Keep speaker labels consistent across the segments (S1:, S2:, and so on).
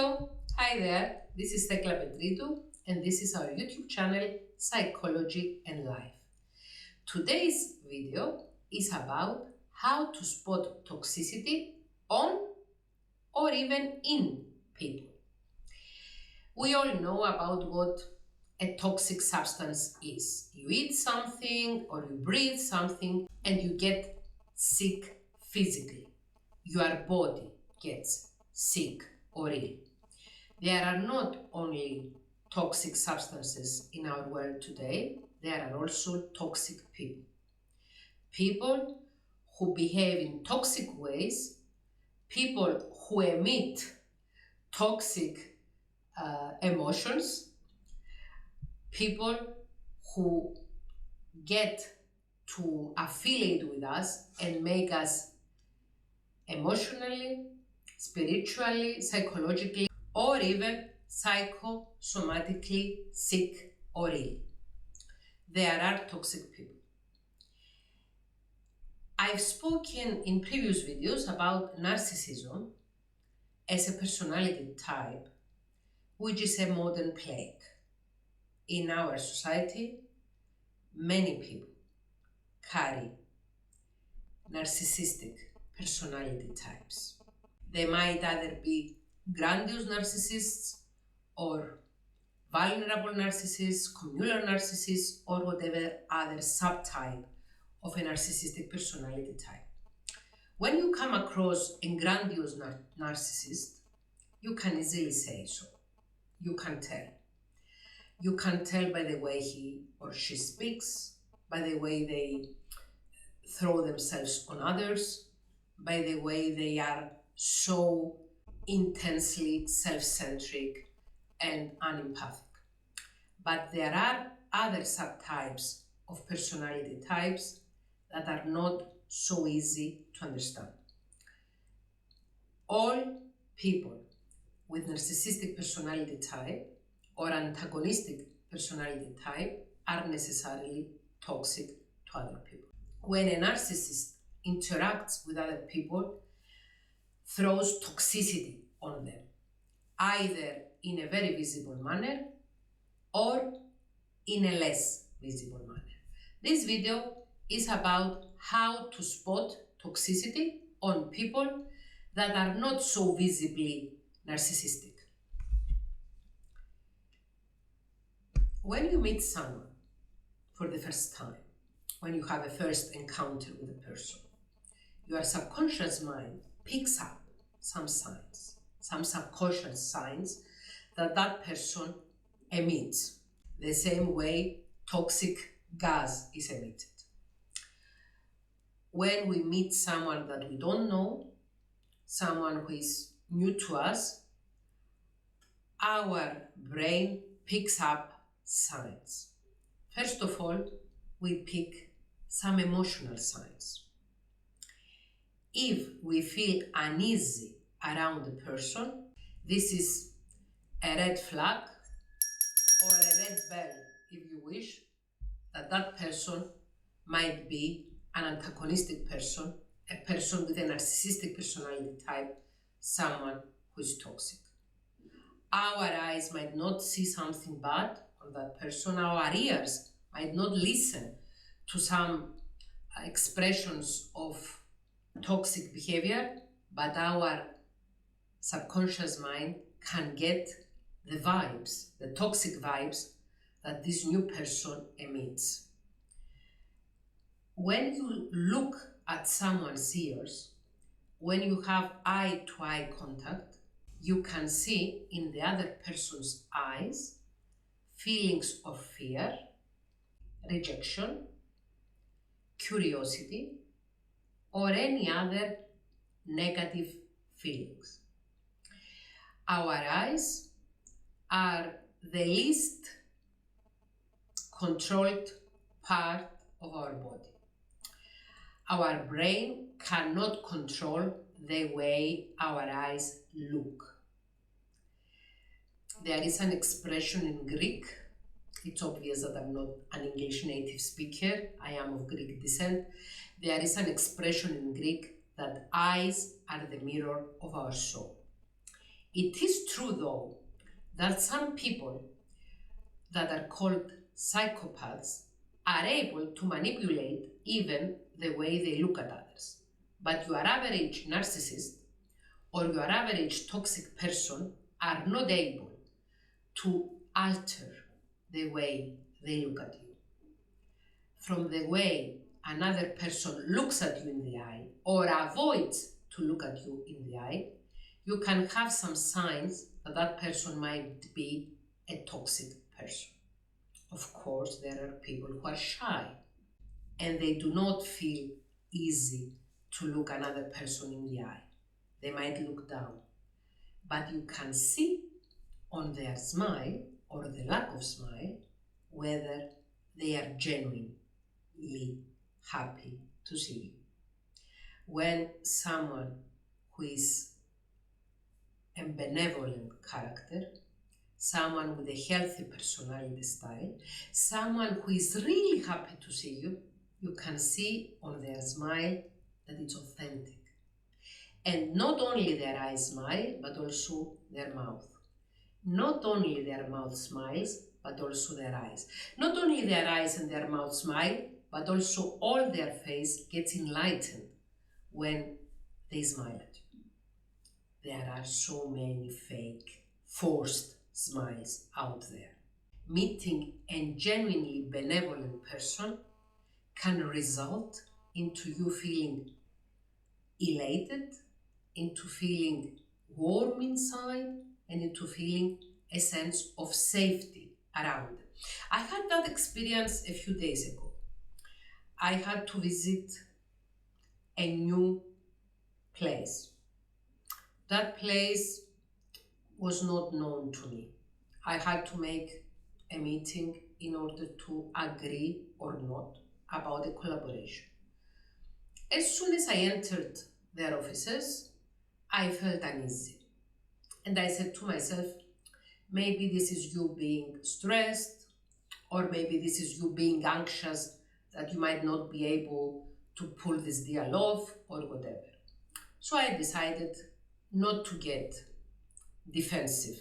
S1: Hello, hi there, this is Thekla Petridou and this is our YouTube channel Psychology and Life. Today's video is about how to spot toxicity on or even in people. We all know about what a toxic substance is. You eat something or you breathe something and you get sick physically. Your body gets sick or ill. There are not only toxic substances in our world today, there are also toxic people. People who behave in toxic ways, people who emit toxic emotions, people who get to affiliate with us and make us emotionally, spiritually, psychologically, or even psychosomatically sick or ill. There are toxic people. I've spoken in previous videos about narcissism as a personality type, which is a modern plague. In our society, many people carry narcissistic personality types. They might either be grandiose narcissists or vulnerable narcissists, communal narcissists, or whatever other subtype of a narcissistic personality type. When you come across a grandiose narcissist, you can easily say so. You can tell. You can tell by the way he or she speaks, by the way they throw themselves on others, by the way they are so intensely self-centric and unempathic. But there are other subtypes of personality types that are not so easy to understand. All people with narcissistic personality type or antagonistic personality type are necessarily toxic to other people. When a narcissist interacts with other people, throws toxicity on them, either in a very visible manner or in a less visible manner. This video is about how to spot toxicity on people that are not so visibly narcissistic. When you meet someone for the first time, when you have a first encounter with a person, your subconscious mind picks up some signs, some subconscious signs that that person emits, the same way toxic gas is emitted. When we meet someone that we don't know, someone who is new to us, our brain picks up signs. First of all, we pick some emotional signs. If we feel uneasy around the person, this is a red flag or a red bell, if you wish, that that person might be an antagonistic person, a person with a narcissistic personality type, someone who is toxic. Our eyes might not see something bad on that person, our ears might not listen to some expressions of toxic behavior, but our subconscious mind can get the vibes, the toxic vibes that this new person emits. When you look at someone's ears, when you have eye-to-eye contact, you can see in the other person's eyes feelings of fear, rejection, curiosity, or any other negative feelings. Our eyes are the least controlled part of our body. Our brain cannot control the way our eyes look. There is an expression in Greek. It's obvious that I'm not an English native speaker. I am of Greek descent. There is an expression in Greek that eyes are the mirror of our soul. It is true, though, that some people that are called psychopaths are able to manipulate even the way they look at others. But your average narcissist or your average toxic person are not able to alter the way they look at you. From the way another person looks at you in the eye or avoids to look at you in the eye, you can have some signs that that person might be a toxic person. Of course, there are people who are shy and they do not feel easy to look another person in the eye. They might look down, but you can see on their smile or the lack of smile whether they are genuinely happy to see you. When someone who is a benevolent character, someone with a healthy personality style, someone who is really happy to see you, you can see on their smile that it's authentic. And not only their eyes smile, but also their mouth. Not only their mouth smiles, but also their eyes. Not only their eyes and their mouth smile, but also all their face gets enlightened when they smile at you. There are so many fake, forced smiles out there. Meeting a genuinely benevolent person can result into you feeling elated, into feeling warm inside, and into feeling a sense of safety around. I had that experience a few days ago. I had to visit a new place. That place was not known to me. I had to make a meeting in order to agree or not about a collaboration. As soon as I entered their offices, I felt uneasy. And I said to myself, maybe this is you being stressed, or maybe this is you being anxious that you might not be able to pull this deal off, or whatever. So I decided not to get defensive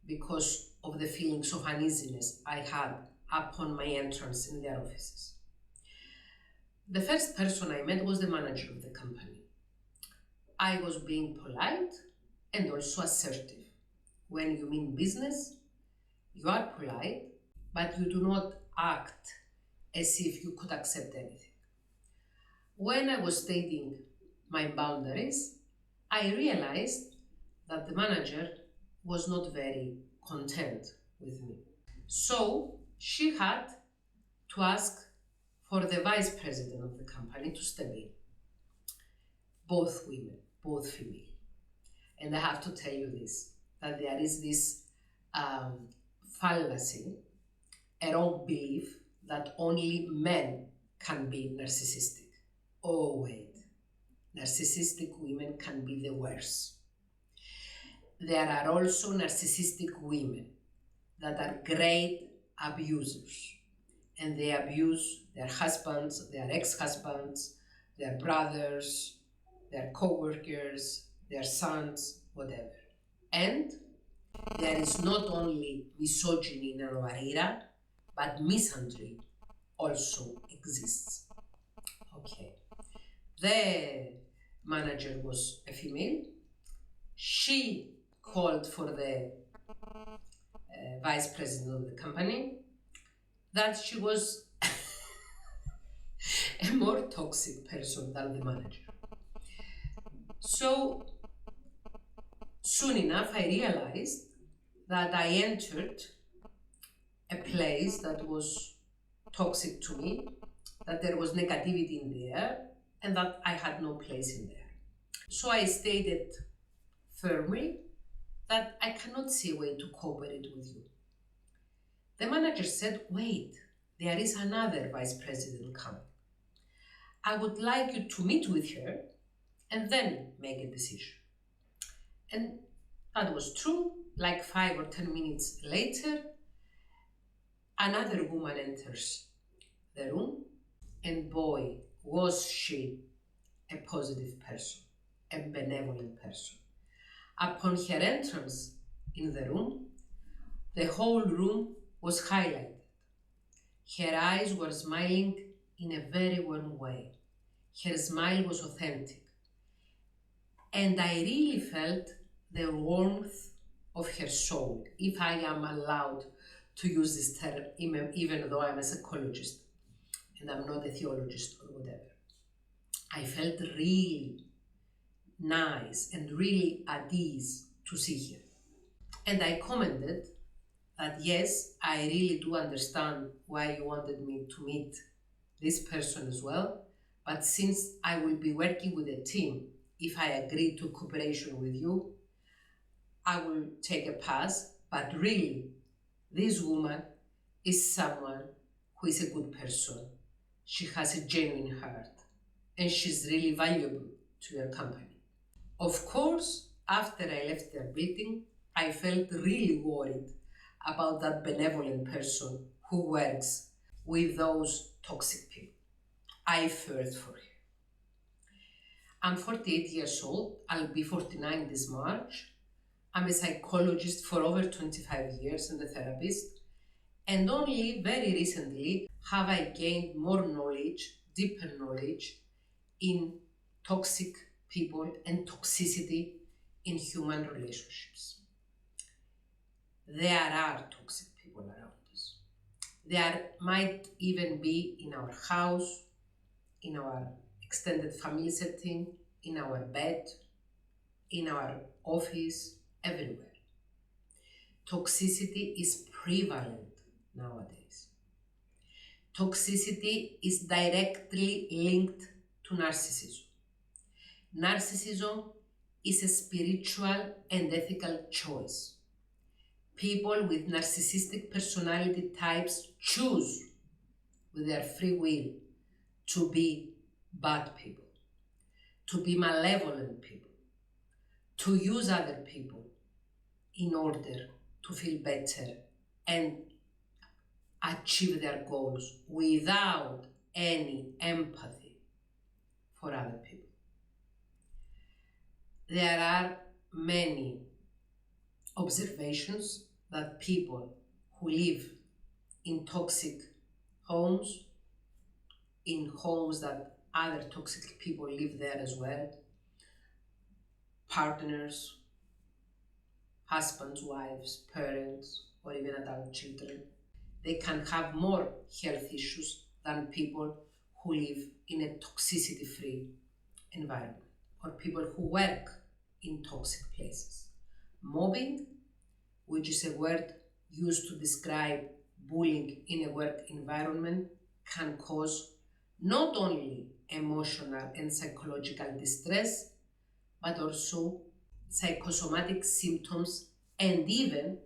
S1: because of the feelings of uneasiness I had upon my entrance in their offices. The first person I met was the manager of the company. I was being polite and also assertive. When you mean business, you are polite, but you do not act as if you could accept anything. When I was stating my boundaries, I realized that the manager was not very content with me. So she had to ask for the vice president of the company to step in. Both women, both female. And I have to tell you this, that there is this fallacy, a wrong belief that only men can be narcissistic. Oh wait, narcissistic women can be the worst. There are also narcissistic women that are great abusers, and they abuse their husbands, their ex-husbands, their brothers, their co-workers, their sons, whatever. And there is not only misogyny in Aroarira, but misandry also exists. Okay. The manager was a female. She called for the vice president of the company that she was a more toxic person than the manager. So soon enough, I realized that I entered a place that was toxic to me, that there was negativity in the air, and that I had no place in there. So I stated firmly that I cannot see a way to cooperate with you. The manager said, wait, there is another vice president coming. I would like you to meet with her and then make a decision. And that was true. Like 5 or 10 minutes later, another woman enters the room, and boy, was she a positive person, a benevolent person. Upon her entrance in the room, the whole room was highlighted. Her eyes were smiling in a very warm way. Her smile was authentic. And I really felt the warmth of her soul, if I am allowed to use this term, even though I'm a psychologist and I'm not a theologist or whatever. I felt really nice and really at ease to see her. And I commented that yes, I really do understand why you wanted me to meet this person as well, but since I will be working with a team, if I agree to cooperation with you, I will take a pass, but really, this woman is someone who is a good person. She has a genuine heart, and she's really valuable to your company. Of course, after I left their meeting, I felt really worried about that benevolent person who works with those toxic people. I feared for her. I'm 48 years old. I'll be 49 this March. I'm a psychologist for over 25 years and a therapist. And only very recently have I gained more knowledge, deeper knowledge in toxic people and toxicity in human relationships. There are toxic people around us. There might even be in our house, in our extended family setting, in our bed, in our office, everywhere. Toxicity is prevalent nowadays. Toxicity is directly linked to narcissism. Narcissism is a spiritual and ethical choice. People with narcissistic personality types choose with their free will to be bad people, to be malevolent people, to use other people in order to feel better and achieve their goals without any empathy for other people. There are many observations that people who live in toxic homes, in homes that other toxic people live there as well, partners, husbands, wives, parents, or even adult children, they can have more health issues than people who live in a toxicity-free environment or people who work in toxic places. Mobbing, which is a word used to describe bullying in a work environment, can cause not only emotional and psychological distress, but also psychosomatic symptoms and even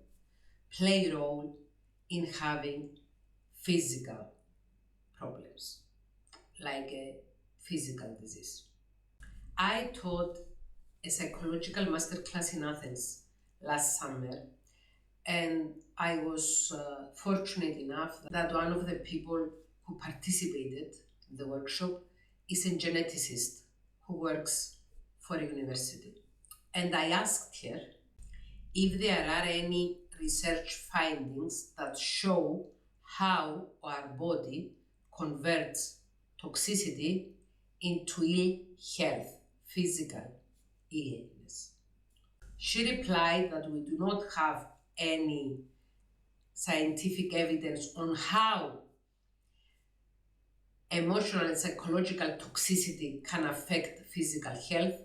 S1: play a role in having physical problems, like a physical disease. I taught a psychological masterclass in Athens last summer, and I was fortunate enough that one of the people who participated in the workshop is a geneticist who works for a university. And I asked her if there are any research findings that show how our body converts toxicity into ill health, physical illness. She replied that we do not have any scientific evidence on how emotional and psychological toxicity can affect physical health,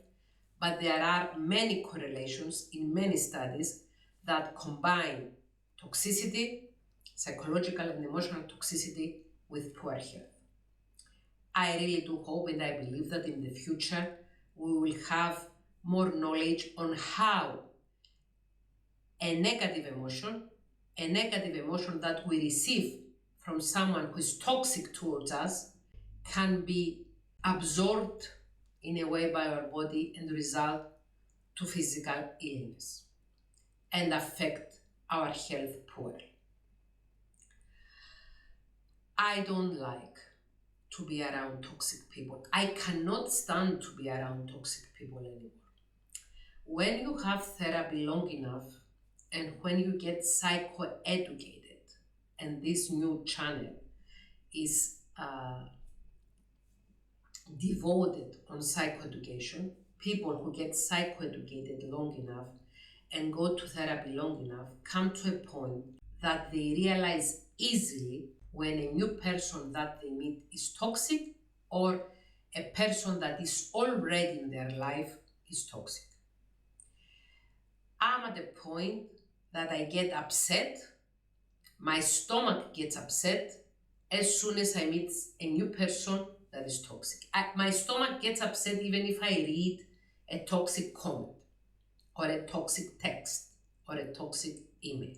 S1: but there are many correlations in many studies that combine toxicity, psychological and emotional toxicity, with poor health. I really do hope and I believe that in the future we will have more knowledge on how a negative emotion that we receive from someone who is toxic towards us, can be absorbed in a way by our body and result to physical illness and affect our health poorly. I don't like to be around toxic people. I cannot stand to be around toxic people anymore. When you have therapy long enough and when you get psychoeducated, and this new channel is devoted on psychoeducation, people who get psychoeducated long enough and go to therapy long enough come to a point that they realize easily when a new person that they meet is toxic or a person that is already in their life is toxic. I'm at the point that I get upset, my stomach gets upset as soon as I meet a new person that is toxic. My stomach gets upset even if I read a toxic comment or a toxic text or a toxic email.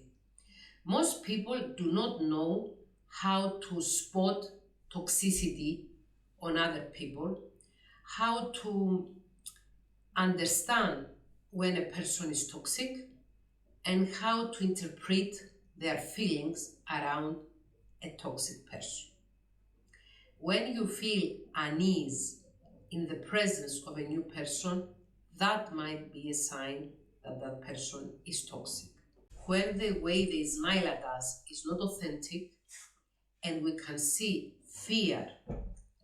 S1: Most people do not know how to spot toxicity on other people, how to understand when a person is toxic, and how to interpret their feelings around a toxic person. When you feel unease in the presence of a new person, that might be a sign that that person is toxic. When the way they smile at us is not authentic and we can see fear,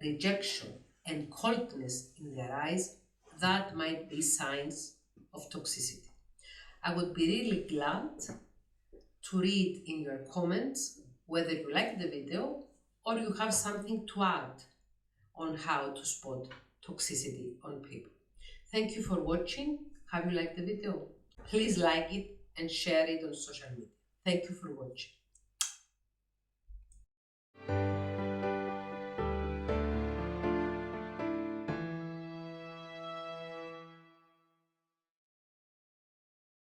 S1: rejection, and coldness in their eyes, that might be signs of toxicity. I would be really glad to read in your comments whether you like the video or you have something to add on how to spot toxicity on people. Thank you for watching. Have you liked the video? Please like it and share it on social media. Thank you for watching.